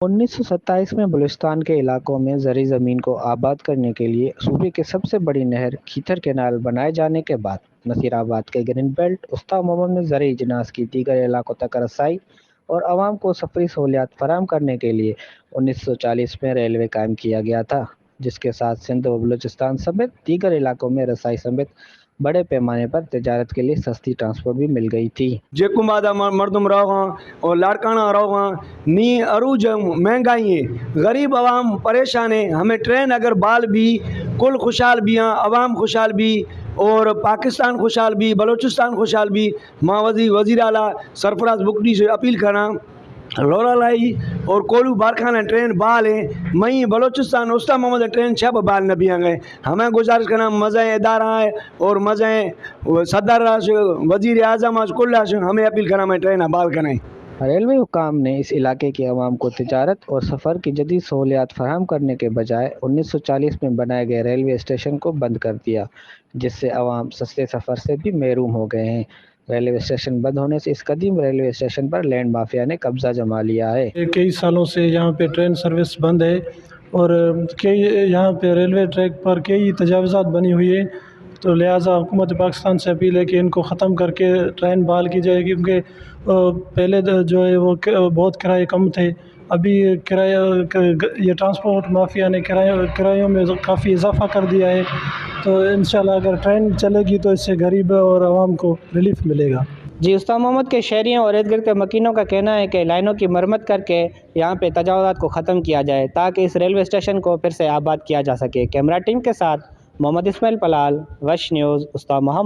1927 में बलूचिस्तान के इलाकों में ज़रई ज़मीन को आबाद करने के लिए सूबे की सबसे बड़ी नहर खीथर कैनाल बनाए जाने के बाद नसीराबाद के ग्रीन बेल्ट उस्ताद मोहम्मद में ज़रई इजनास की दीगर इलाकों तक रसाई और आवाम को सफरी सहूलियात फराहम करने के लिए 1940 में रेलवे कायम किया गया था, जिसके साथ सिंध व बलूचिस्तान समेत दीगर इलाकों में रसाई समेत बड़े पैमाने पर तजारत के लिए सस्ती ट्रांसपोर्ट भी मिल गई थी। जेकुमादा मर्दम रहा और लाड़काना रहा नी अरूज महंगाई है, गरीब आवाम परेशान है। हमें ट्रेन अगर बाल भी कुल खुशहाल भी हैं, आवाम खुशहाल भी और पाकिस्तान खुशहाल भी, बलूचिस्तान खुशहाल भी। माँ वज़ीर आला सरफराज बुकड़ी से अपील करा लोला लाई और कोलू बारखाना ट्रेन बाल है, मई बलूचिस्तान उस्ताद मोहम्मद ट्रेन छब बाल न भी गए। हमें गुजारिश करना मज़े इदारा है और मज़े सदर वज़ीर आज़म कुल हमें अपील करना मैं ट्रेन बाल करें। रेलवे हुकाम ने इस इलाके की आवाम को तिजारत और सफ़र की जदीद सहूलियात फराहम करने के बजाय 1940 में बनाए गए रेलवे स्टेशन को बंद कर दिया, जिससे आवाम सस्ते सफ़र से भी महरूम हो गए हैं। रेलवे स्टेशन बंद होने से इस कदीम रेलवे स्टेशन पर लैंड माफिया ने कब्जा जमा लिया है। कई सालों से यहाँ पे ट्रेन सर्विस बंद है और कई यहाँ पे रेलवे ट्रैक पर कई तजावज़ात बनी हुई है, तो लिहाजा हुकूमत पाकिस्तान से अपील है कि इनको ख़त्म करके ट्रेन बहाल की जाए, क्योंकि पहले जो है वो बहुत किराए कम थे। अभी किराया ये ट्रांसपोर्ट माफिया ने किरायों में काफ़ी इजाफ़ा कर दिया है, तो इंशाल्लाह अगर ट्रेन चलेगी तो इससे गरीब और आवाम को रिलीफ मिलेगा। जी, उस्ताद मोहम्मद के शहरियों और इर्द गिर्द के मकीनों का कहना है कि लाइनों की मरम्मत करके यहाँ पे तजावज़ात को ख़त्म किया जाए ताकि इस रेलवे स्टेशन को फिर से आबाद किया जा सके। कैमरा टीम के साथ मोहम्मद इस्माइल पलाल, वश न्यूज़, उस्ताद मोहम्मद।